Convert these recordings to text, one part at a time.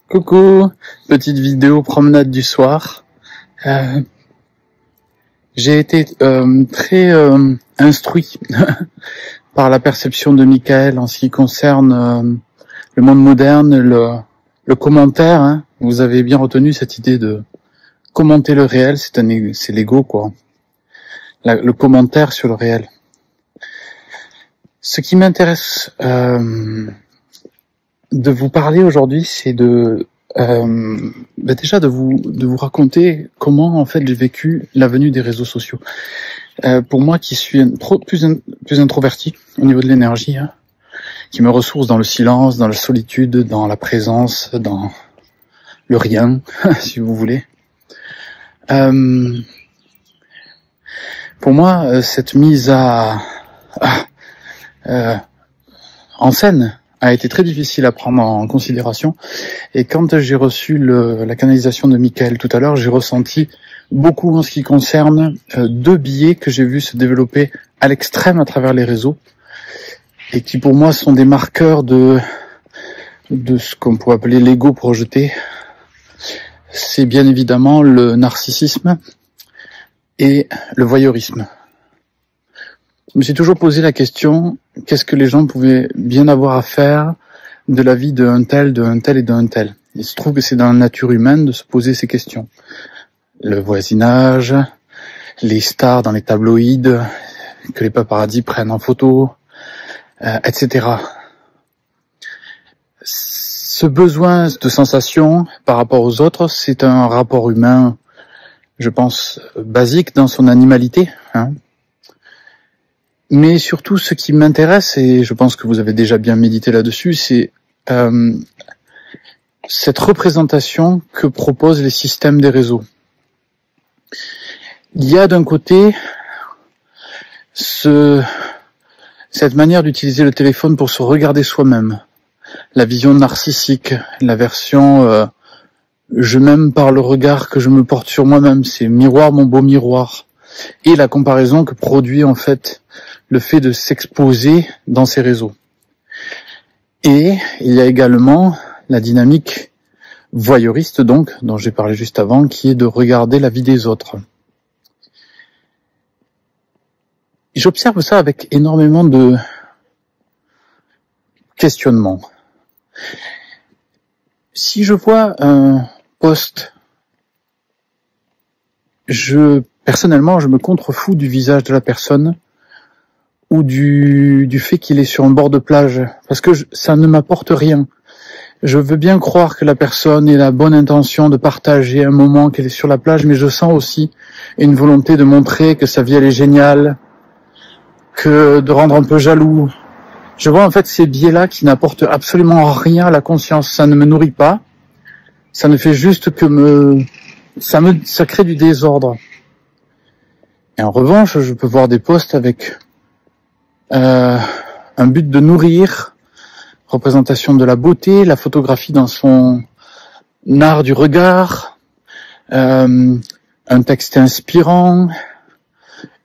Coucou, petite vidéo promenade du soir. J'ai été très instruit par la perception de Michael en ce qui concerne le monde moderne, le commentaire. Hein. Vous avez bien retenu cette idée de commenter le réel, c'est l'ego quoi. Le commentaire sur le réel. Ce qui m'intéresse de vous parler aujourd'hui, c'est déjà de vous raconter comment en fait j'ai vécu la venue des réseaux sociaux. Pour moi qui suis plus introverti au niveau de l'énergie, hein, qui me ressource dans le silence, dans la solitude, dans la présence, dans le rien, si vous voulez. Pour moi, cette mise en scène a été très difficile à prendre en considération. Et quand j'ai reçu la canalisation de Michael tout à l'heure, j'ai ressenti beaucoup en ce qui concerne deux biais que j'ai vu se développer à l'extrême à travers les réseaux et qui pour moi sont des marqueurs de ce qu'on pourrait appeler l'ego projeté. C'est bien évidemment le narcissisme et le voyeurisme. Je me suis toujours posé la question, qu'est-ce que les gens pouvaient bien avoir à faire de la vie d'un tel et d'un tel. Il se trouve que c'est dans la nature humaine de se poser ces questions. Le voisinage, les stars dans les tabloïds, que les paparazzis prennent en photo, etc. Ce besoin de sensation par rapport aux autres, c'est un rapport humain, je pense, basique dans son animalité, hein. Mais surtout, ce qui m'intéresse, et je pense que vous avez déjà bien médité là-dessus, c'est cette représentation que proposent les systèmes des réseaux. Il y a d'un côté cette manière d'utiliser le téléphone pour se regarder soi-même, la vision narcissique, la version je m'aime par le regard que je me porte sur moi-même, c'est miroir mon beau miroir, et la comparaison que produit en fait le fait de s'exposer dans ces réseaux. Et il y a également la dynamique voyeuriste donc, dont j'ai parlé juste avant, qui est de regarder la vie des autres. J'observe ça avec énormément de questionnement. Si je vois un post, personnellement, je me contrefous du visage de la personne ou du fait qu'il est sur un bord de plage, parce que ça ne m'apporte rien. Je veux bien croire que la personne ait la bonne intention de partager un moment qu'elle est sur la plage, mais je sens aussi une volonté de montrer que sa vie elle est géniale, que de rendre un peu jaloux. Je vois en fait ces biais-là qui n'apportent absolument rien à la conscience. Ça ne me nourrit pas. Ça ne fait juste que ça crée du désordre. Et en revanche, je peux voir des posts avec un but de nourrir, représentation de la beauté, la photographie dans son art du regard, un texte inspirant,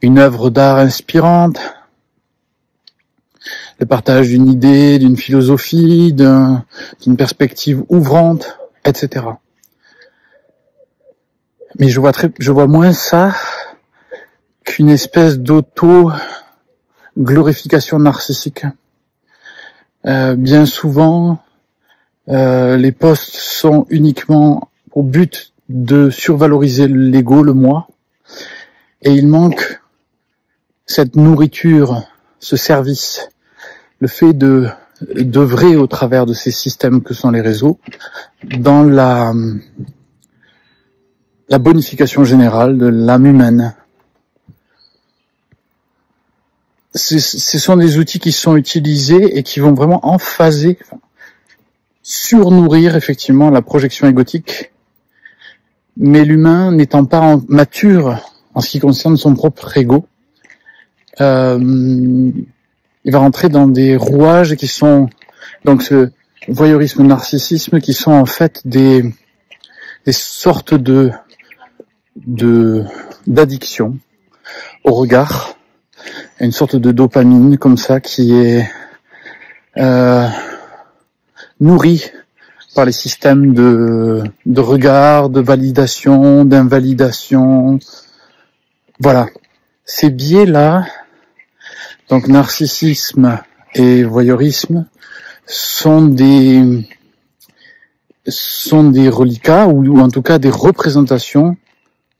une œuvre d'art inspirante, le partage d'une idée, d'une philosophie, d'une perspective ouvrante, etc. Mais je vois moins ça qu'une espèce glorification narcissique. Bien souvent, les posts sont uniquement au but de survaloriser l'ego, le moi, et il manque cette nourriture, ce service, le fait d'œuvrer au travers de ces systèmes que sont les réseaux, dans la bonification générale de l'âme humaine. Ce sont des outils qui sont utilisés et qui vont vraiment emphaser, surnourrir effectivement la projection égotique, mais l'humain n'étant pas mature en ce qui concerne son propre ego, il va rentrer dans des rouages qui sont donc ce voyeurisme, narcissisme, qui sont en fait des sortes d'addiction au regard, une sorte de dopamine comme ça qui est nourrie par les systèmes de regard, de validation, d'invalidation. Voilà. Ces biais-là, donc narcissisme et voyeurisme, sont des reliquats ou en tout cas des représentations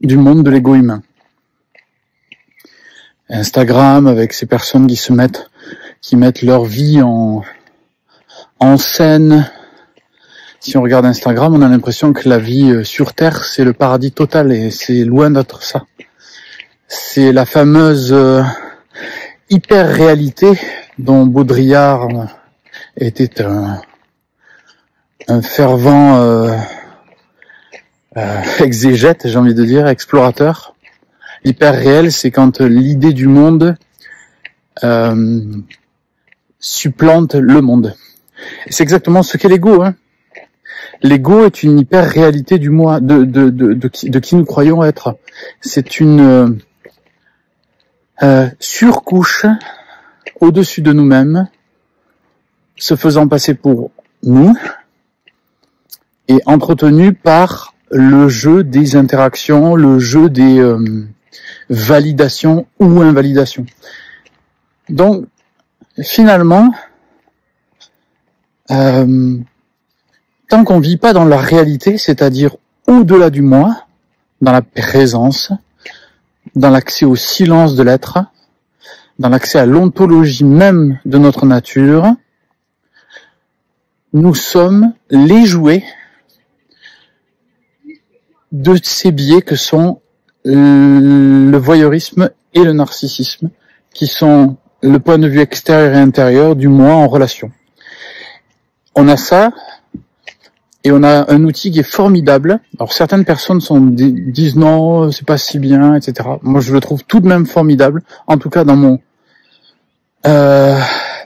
du monde de l'ego humain. Instagram, avec ces personnes qui mettent leur vie en scène. Si on regarde Instagram, on a l'impression que la vie sur Terre, c'est le paradis total, et c'est loin d'être ça. C'est la fameuse hyper-réalité dont Baudrillard était un fervent exégète, j'ai envie de dire, explorateur. L'hyper-réel, c'est quand l'idée du monde supplante le monde. Et c'est exactement ce qu'est l'ego, hein. L'ego est une hyper-réalité du moi, de qui nous croyons être. C'est une surcouche au-dessus de nous-mêmes, se faisant passer pour nous, et entretenue par le jeu des interactions, le jeu des validations ou invalidations. Donc, finalement, tant qu'on vit pas dans la réalité, c'est-à-dire au-delà du moi, dans la présence, dans l'accès au silence de l'être, dans l'accès à l'ontologie même de notre nature, nous sommes les jouets de ces biais que sont le voyeurisme et le narcissisme, qui sont le point de vue extérieur et intérieur du moi en relation. On a ça, et on a un outil qui est formidable. Alors certaines personnes disent non, c'est pas si bien, etc. Moi je le trouve tout de même formidable, en tout cas dans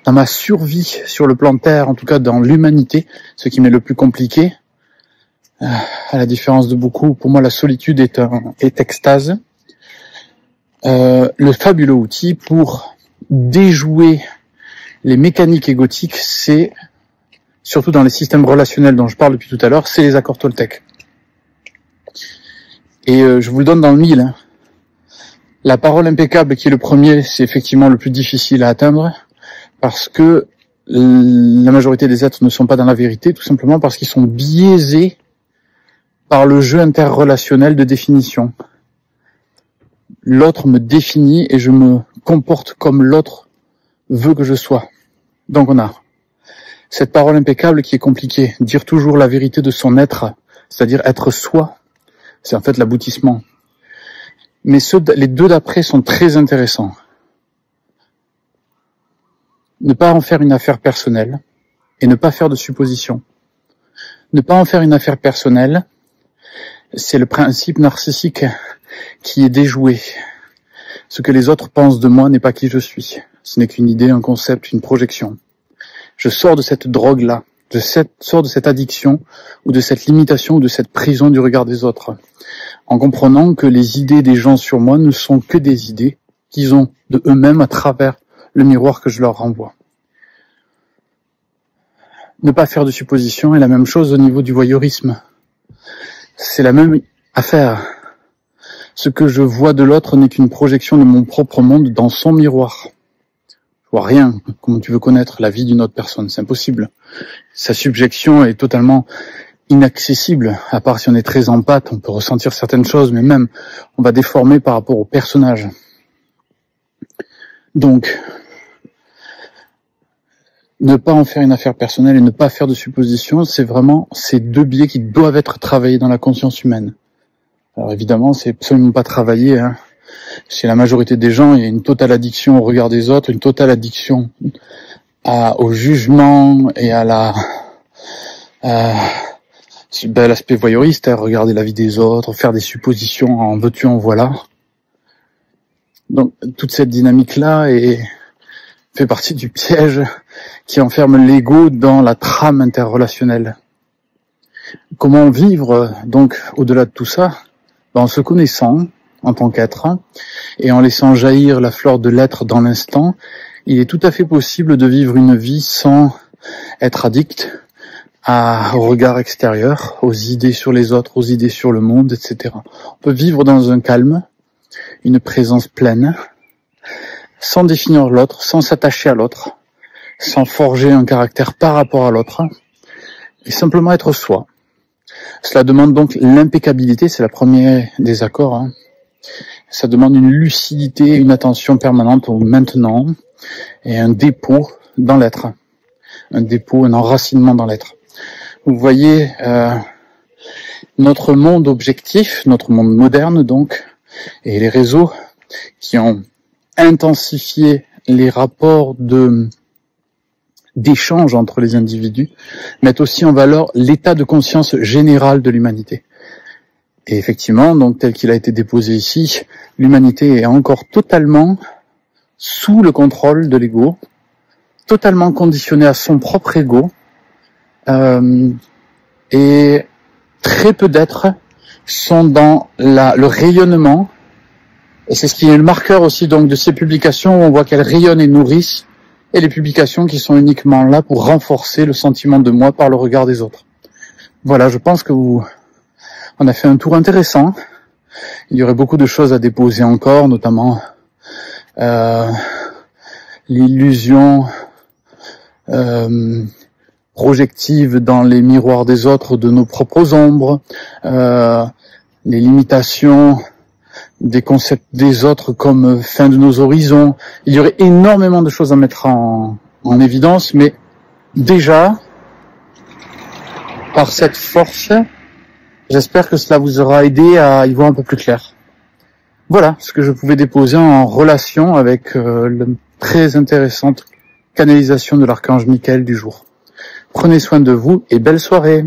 ma survie sur le plan Terre, en tout cas dans l'humanité, ce qui m'est le plus compliqué. À la différence de beaucoup, pour moi la solitude est extase. Le fabuleux outil pour déjouer les mécaniques égotiques, c'est, surtout dans les systèmes relationnels dont je parle depuis tout à l'heure, c'est les accords Toltec. Et je vous le donne dans le mille. Hein. La parole impeccable, qui est le premier, c'est effectivement le plus difficile à atteindre, parce que la majorité des êtres ne sont pas dans la vérité, tout simplement parce qu'ils sont biaisés par le jeu interrelationnel de définition. L'autre me définit et je me comporte comme l'autre veut que je sois. Donc on a cette parole impeccable qui est compliquée. Dire toujours la vérité de son être, c'est-à-dire être soi, c'est en fait l'aboutissement. Mais les deux d'après sont très intéressants. Ne pas en faire une affaire personnelle et ne pas faire de suppositions. Ne pas en faire une affaire personnelle, c'est le principe narcissique qui est déjoué. Ce que les autres pensent de moi n'est pas qui je suis. Ce n'est qu'une idée, un concept, une projection. Je sors de cette drogue-là, sors de cette addiction, ou de cette limitation, ou de cette prison du regard des autres, en comprenant que les idées des gens sur moi ne sont que des idées qu'ils ont de eux-mêmes à travers le miroir que je leur renvoie. Ne pas faire de suppositions est la même chose au niveau du voyeurisme. C'est la même affaire. Ce que je vois de l'autre n'est qu'une projection de mon propre monde dans son miroir. Je vois rien. Comment tu veux connaître la vie d'une autre personne? C'est impossible. Sa subjection est totalement inaccessible. À part si on est très empathe, on peut ressentir certaines choses, mais même, on va déformer par rapport au personnage. Donc, ne pas en faire une affaire personnelle et ne pas faire de suppositions, c'est vraiment ces deux biais qui doivent être travaillés dans la conscience humaine. Alors évidemment, c'est absolument pas travaillé. Hein. Chez la majorité des gens, il y a une totale addiction au regard des autres, une totale addiction au jugement et à l'aspect voyeuriste, hein, regarder la vie des autres, faire des suppositions, en veux-tu, en voilà. Donc toute cette dynamique-là fait partie du piège qui enferme l'ego dans la trame interrelationnelle. Comment vivre donc au-delà de tout ça? En se connaissant en tant qu'être et en laissant jaillir la fleur de l'être dans l'instant, il est tout à fait possible de vivre une vie sans être addict, au regard extérieur, aux idées sur les autres, aux idées sur le monde, etc. On peut vivre dans un calme, une présence pleine, sans définir l'autre, sans s'attacher à l'autre, sans forger un caractère par rapport à l'autre, et simplement être soi. Cela demande donc l'impeccabilité, c'est la première des accords. Hein. Ça demande une lucidité, une attention permanente au maintenant, et un dépôt dans l'être. Un dépôt, un enracinement dans l'être. Vous voyez, notre monde objectif, notre monde moderne donc, et les réseaux qui ont intensifié les rapports d'échange entre les individus, mettent aussi en valeur l'état de conscience général de l'humanité. Et effectivement, donc tel qu'il a été déposé ici, l'humanité est encore totalement sous le contrôle de l'ego, totalement conditionnée à son propre ego, et très peu d'êtres sont dans le rayonnement, et c'est ce qui est le marqueur aussi donc de ces publications où on voit qu'elles rayonnent et nourrissent, et les publications qui sont uniquement là pour renforcer le sentiment de moi par le regard des autres. Voilà, je pense que on a fait un tour intéressant. Il y aurait beaucoup de choses à déposer encore, notamment l'illusion projective dans les miroirs des autres de nos propres ombres, les limitations des concepts des autres comme fin de nos horizons. Il y aurait énormément de choses à mettre en évidence, mais déjà, par cette force, j'espère que cela vous aura aidé à y voir un peu plus clair. Voilà ce que je pouvais déposer en relation avec la très intéressante canalisation de l'archange Michael du jour. Prenez soin de vous et belle soirée.